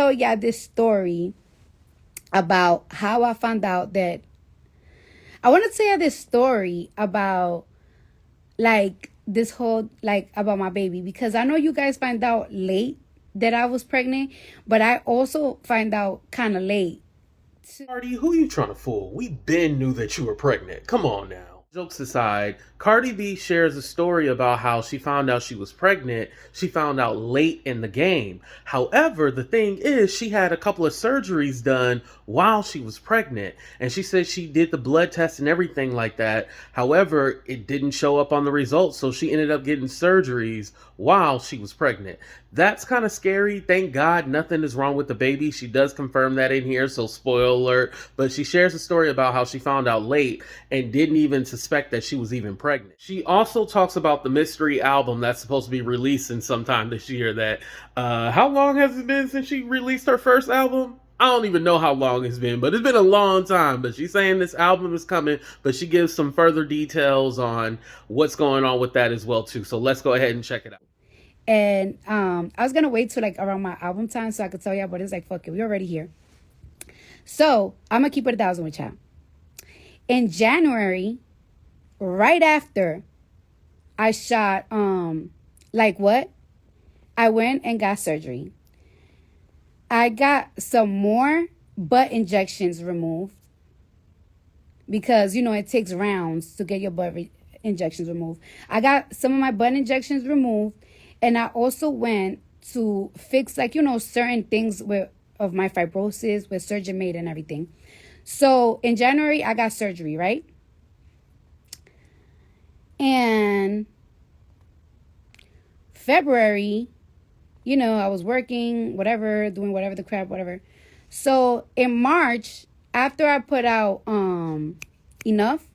tell y'all this story about how I found out that I want to tell you this story about like this whole like about my baby, because I know you guys find out late that I was pregnant, but I also find out kind of late. Cardi, who you trying to fool? We been knew that you were pregnant. Come on now. Jokes aside, Cardi B shares a story about how she found out she was pregnant. She found out late in the game. However, the thing is, she had a couple of surgeries done while she was pregnant. And she said she did the blood test and everything like that. However, it didn't show up on the results. So she ended up getting surgeries while she was pregnant. That's kind of scary. Thank God nothing is wrong with the baby. She does confirm that in here, so spoiler alert. But she shares a story about how she found out late and didn't even suspect that she was even pregnant. She also talks about the mystery album that's supposed to be releasing sometime this year. That how long has it been since she released her first album? I don't even know how long it's been, but it's been a long time. But she's saying this album is coming, but she gives some further details on what's going on with that as well too. So let's go ahead and check it out. And I was gonna wait till like around my album time so I could tell y'all, but it's like, fuck it, we're already here. So I'm gonna keep it 1,000 with y'all. In January, right after I shot like what? I went and got surgery. I got some more butt injections removed because it takes rounds to get your injections removed. I got some of my butt injections removed, and I also went to fix certain things of my fibrosis with surgeon made and everything. So in January I got surgery, right? And February, I was working, whatever, doing whatever the crap, whatever. So in March, after I put out enough,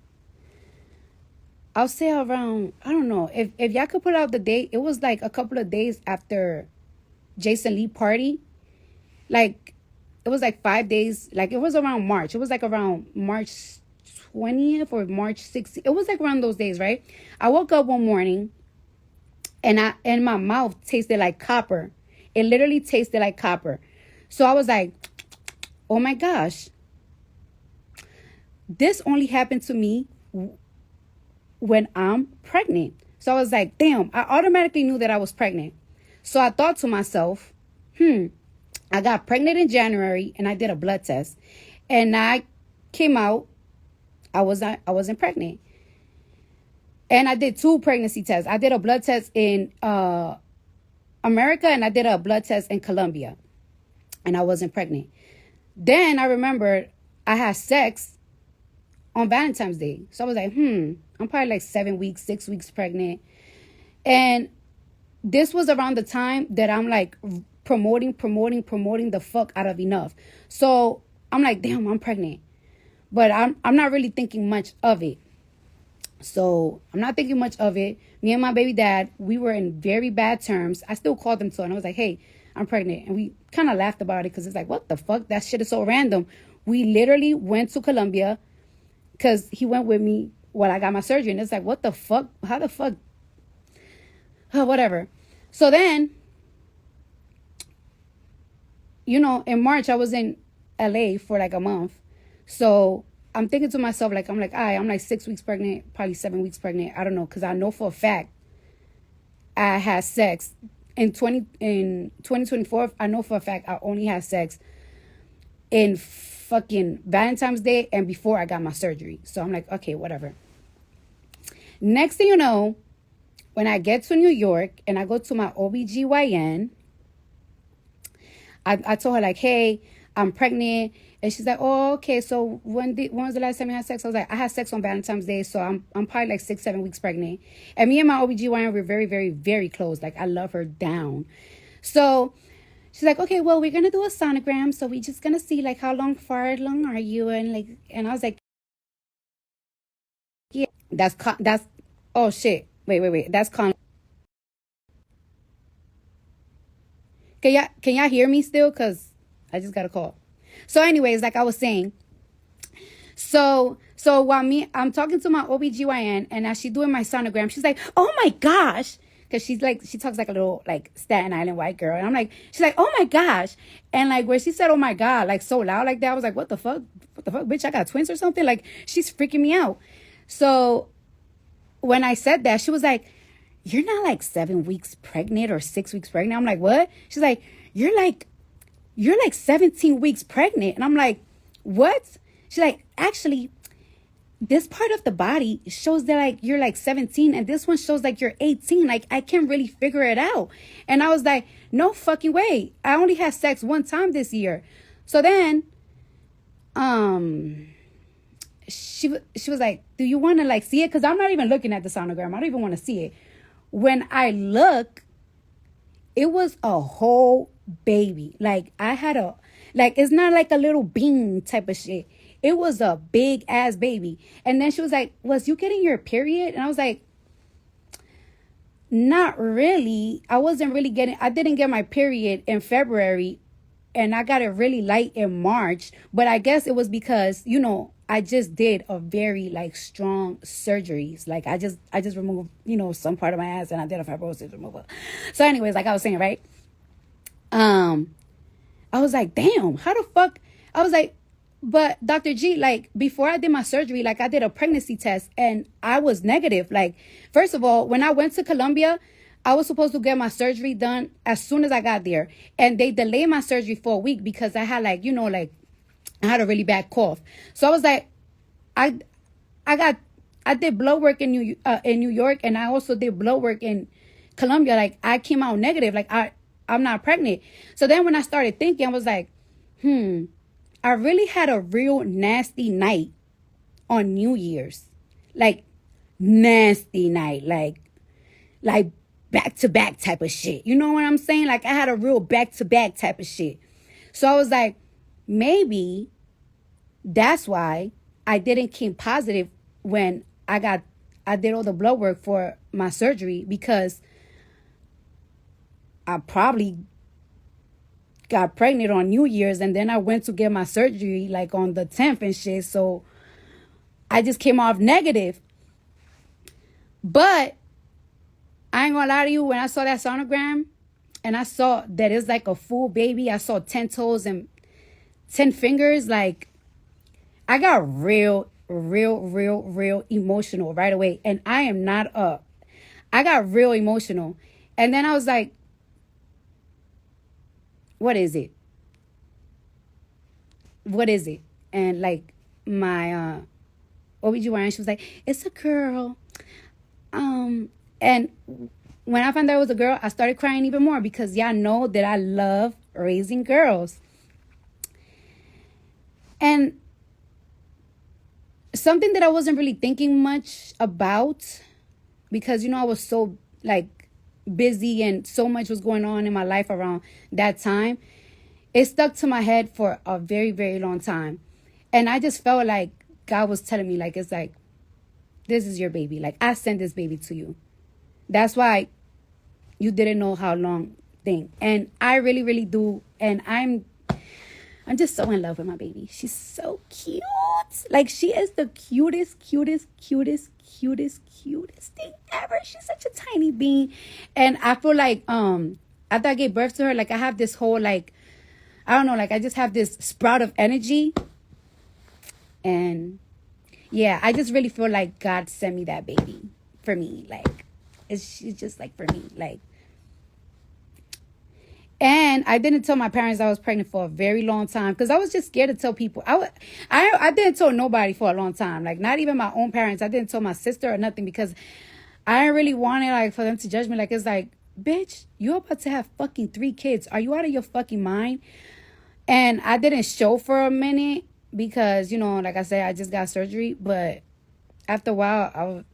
I'll say around, I don't know, if y'all could put out the date, it was like a couple of days after Jason Lee party. Like, it was like 5 days, like it was around March. It was like around March 20th or March 16th. It was like around those days, right? I woke up one morning and my mouth tasted like copper. It literally tasted like copper. So I was like, oh my gosh. This only happened to me when I'm pregnant. So I was like, damn, I automatically knew that I was pregnant. So I thought to myself, I got pregnant in January and I did a blood test. And I came out, I wasn't pregnant. And I did 2 pregnancy tests. I did a blood test in America and I did a blood test in Colombia. And I wasn't pregnant. Then I remembered I had sex on Valentine's Day. So I was like, I'm probably like 7 weeks, 6 weeks pregnant. And this was around the time that I'm like promoting the fuck out of enough. So I'm like, damn, I'm pregnant. But I'm not really thinking much of it. So I'm not thinking much of it. Me and my baby dad, we were in very bad terms. I still called him so, and I was like, hey, I'm pregnant. And we kind of laughed about it because it's like, what the fuck? That shit is so random. We literally went to Colombia because he went with me while I got my surgery. And it's like, what the fuck? How the fuck? Whatever. So then, in March, I was in LA for like a month. So I'm thinking to myself, I'm like 6 weeks pregnant, probably 7 weeks pregnant. I don't know, because I know for a fact I had sex in 2024. I know for a fact I only had sex in fucking Valentine's Day and before I got my surgery. So I'm like, okay, whatever. Next thing you know, when I get to New York and I go to my OBGYN, I told her like, hey, I'm pregnant. And she's like, oh, okay. So when was the last time you had sex? I was like, I had sex on Valentine's Day. So I'm probably like 6, 7 weeks pregnant. And me and my OBGYN were very, very, very close. Like, I love her down. So she's like, okay, well, we're going to do a sonogram. So we're just going to see like how far along are you? And I was like, yeah, that's, oh shit. Wait. That's Can y'all hear me still? Cause I just got a call. So anyways, like I was saying, so while I'm talking to my OBGYN and as she's doing my sonogram, she's like, oh my gosh, because she talks like a little like Staten Island white girl, and I'm like, she's like, oh my gosh, and like where she said, oh my god, like so loud like that, I was like, what the fuck, bitch, I got twins or something? Like she's freaking me out. So when I said that, she was like, you're not like 7 weeks pregnant or 6 weeks pregnant. I'm like, what? She's like, you're like 17 weeks pregnant. And I'm like, what? She's like, actually, this part of the body shows that like you're like 17 and this one shows like you're 18. Like I can't really figure it out. And I was like, no fucking way. I only had sex one time this year. So then she was like, do you want to like see it? Because I'm not even looking at the sonogram. I don't even want to see it. When I look, it was a whole baby. Like I had it's not like a little bean type of shit. It was a big ass baby. And then she was like, was you getting your period? And I was like, not really. I didn't get my period in February, and I got it really light in March. But I guess it was because, I just did a very like strong surgeries. Like I just removed, some part of my ass, and I did a fibrosis removal. So anyways, like I was saying, right? I was like, damn, how the fuck? I was like, but Dr. G, like before I did my surgery, like I did a pregnancy test and I was negative. Like, first of all, when I went to Colombia, I was supposed to get my surgery done as soon as I got there. And they delayed my surgery for a week because I had like, I had a really bad cough. So I was like, I did blood work in New York, and I also did blood work in Colombia. Like I came out negative. Like I'm not pregnant. So then when I started thinking, I was like, I really had a real nasty night on New Year's. Like nasty night. Like back to back type of shit. You know what I'm saying? Like I had a real back to back type of shit. So I was like, maybe that's why I didn't came positive when I did all the blood work for my surgery, because I probably got pregnant on New Year's, and then I went to get my surgery like on the 10th and shit. So I just came off negative. But I ain't gonna lie to you, when I saw that sonogram and I saw that it's like a full baby, I saw 10 toes and 10 fingers, like I got real emotional right away. And I got real emotional. And then I was like, what is it? What is it? And like my OBGYN, she was like, it's a girl. And when I found out it was a girl, I started crying even more, because y'all know that I love raising girls. And something that I wasn't really thinking much about, because, I was so like busy and so much was going on in my life around that time, it stuck to my head for a very, very long time. And I just felt like God was telling me, like, it's like, this is your baby. Like, I sent this baby to you. That's why you didn't know how long thing. And I really, really do. And I'm just so in love with my baby. She's so cute. Like, she is the cutest thing ever. She's such a tiny bean. And I feel like after I gave birth to her, like I have this whole like, I don't know, like I just have this sprout of energy. And yeah, I just really feel like God sent me that baby for me. Like it's just like for me. Like, and I didn't tell my parents I was pregnant for a very long time, because I was just scared to tell people. I didn't tell nobody for a long time. Like, not even my own parents. I didn't tell my sister or nothing, because I didn't really want it, like, for them to judge me. Like, it's like, bitch, you're about to have fucking 3 kids. Are you out of your fucking mind? And I didn't show for a minute because, like I said, I just got surgery. But after a while,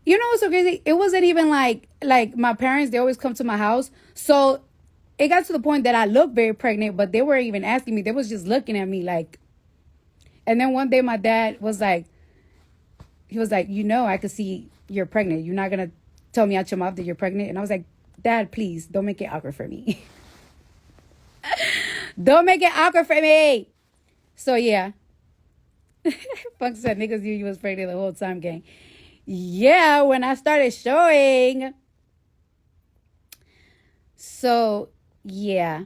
what's so crazy? It wasn't even like my parents, they always come to my house. So it got to the point that I looked very pregnant, but they weren't even asking me. They was just looking at me like. And then one day my dad was like, he was like, I could see you're pregnant. You're not going to tell me out your mouth that you're pregnant. And I was like, Dad, please don't make it awkward for me. Don't make it awkward for me. So yeah. Fuck said niggas knew you was pregnant the whole time, gang. yeah, when I started showing. So, yeah.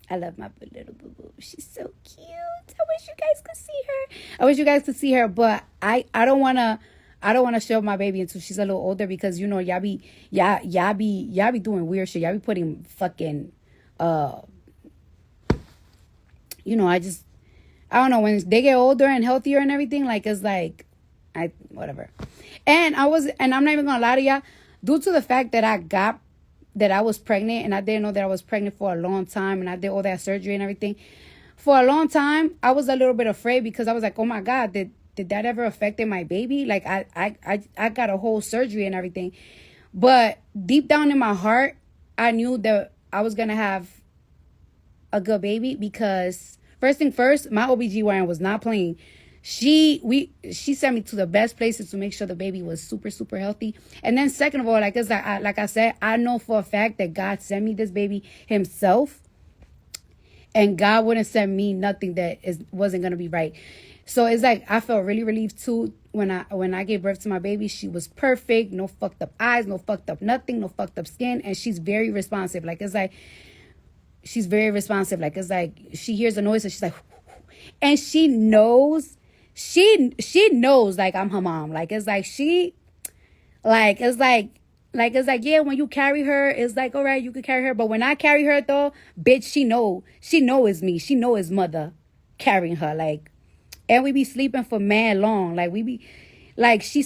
I love my little boo boo. She's so cute. I wish you guys could see her. I wish you guys could see her, but I don't wanna show my baby until she's a little older because you know y'all be doing weird shit. Y'all be putting fucking uh you know, I don't know, when they get older and healthier and everything, like it's like I whatever. And I'm not even gonna lie to y'all, due to the fact that I was pregnant and I didn't know that I was pregnant for a long time and I did all that surgery and everything. For a long time, I was a little bit afraid because I was like, oh my God, did that ever affect my baby? Like I got a whole surgery and everything. But deep down in my heart, I knew that I was gonna have a good baby because first thing first, my OBGYN was not playing. She sent me to the best places to make sure the baby was super super healthy. And then second of all, like I said, I know for a fact that God sent me this baby himself, and God wouldn't send me nothing that wasn't gonna be right. So it's like I felt really relieved too when I gave birth to my baby. She was perfect, no fucked up eyes, no fucked up nothing, no fucked up skin, and she's very responsive. Like it's like she's very responsive. Like it's like she hears a noise and she's like, and she knows, she knows like I'm her mom. Like it's like like it's like yeah, when you carry her, it's like all right, you can carry her, but when I carry her though, bitch, she know it's me. She know it's mother carrying her. Like, and we be sleeping for man long. Like we be like she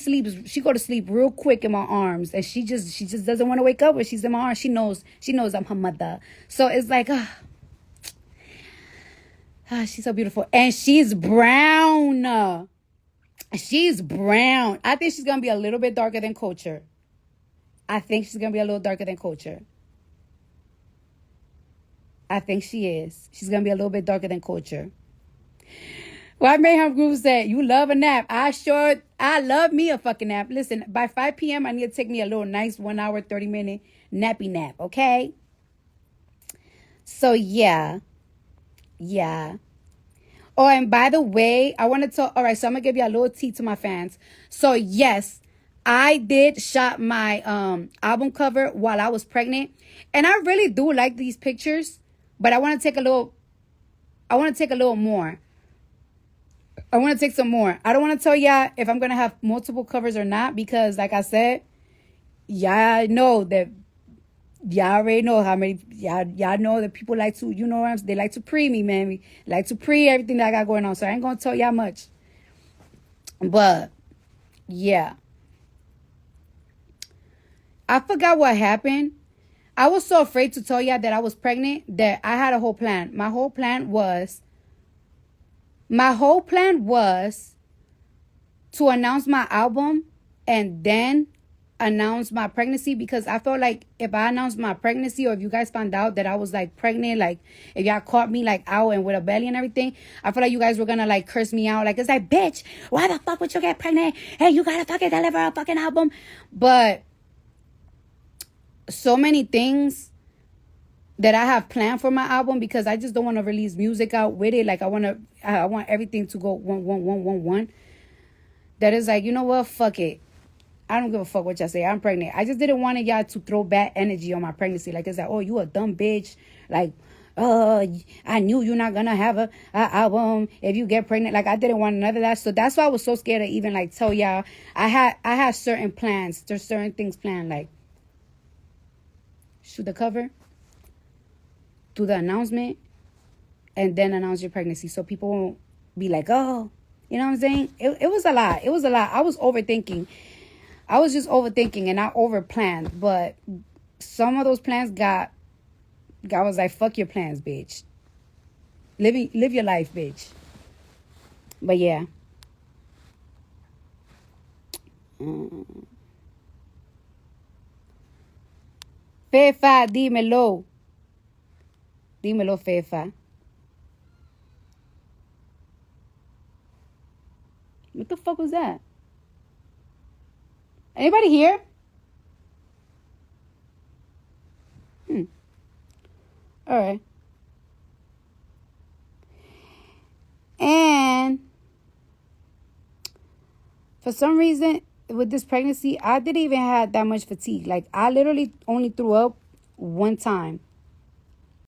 go to sleep real quick in my arms, and she just doesn't want to wake up when she's in my arms. She knows I'm her mother. So it's like she's so beautiful, and she's brown. She's brown. I think she's gonna be a little bit darker than Culture. I think she's gonna be a little darker than Culture. I think she is. She's gonna be a little bit darker than Culture. Why Mayhem Groove said, you love a nap. I love me a fucking nap. Listen, by 5 p.m., I need to take me a little nice 1 hour, 30-minute nappy nap, okay? So, yeah. Yeah. Oh, and by the way, I want to talk. All right, so I'm going to give you a little tea to my fans. So, yes, I did shot my album cover while I was pregnant. And I really do like these pictures, but I want to take a little more. I want to take some more. I don't want to tell y'all if I'm going to have multiple covers or not because, like I said, y'all know that y'all already know how many y'all know that people like to, you know what I'm saying? They like to pre me, man. We like to pre everything that I got going on. So I ain't going to tell y'all much. But, yeah. I forgot what happened. I was so afraid to tell y'all that I was pregnant that I had a whole plan. My whole plan was to announce my album and then announce my pregnancy, because I felt like if I announced my pregnancy, or if you guys found out that I was like pregnant, like if y'all caught me like out and with a belly and everything, I feel like you guys were gonna like curse me out. Like it's like, bitch, why the fuck would you get pregnant? Hey, you gotta fucking deliver a fucking album. But so many things that I have planned for my album, because I just don't want to release music out with it. Like I want everything to go one. That is like, you know what? Fuck it. I don't give a fuck what y'all say. I'm pregnant. I just didn't want y'all to throw bad energy on my pregnancy. Like it's like, oh, you a dumb bitch. Like, I knew you're not gonna have a album if you get pregnant. Like I didn't want none of that. So that's why I was so scared to even like tell y'all. I had certain plans. There's certain things planned, like shoot the cover, do the announcement, and then announce your pregnancy, so people won't be like, oh, you know what I'm saying? It was a lot. It was a lot. I was overthinking. I was just overthinking and I overplanned. But some of those plans God was like, fuck your plans, bitch. Live your life, bitch. But yeah. Fefa, dímelo. Dímelo, Fefa. What the fuck was that? Anybody here? All right. And For some reason, with this pregnancy, I didn't even have that much fatigue. Like, I literally only threw up one time.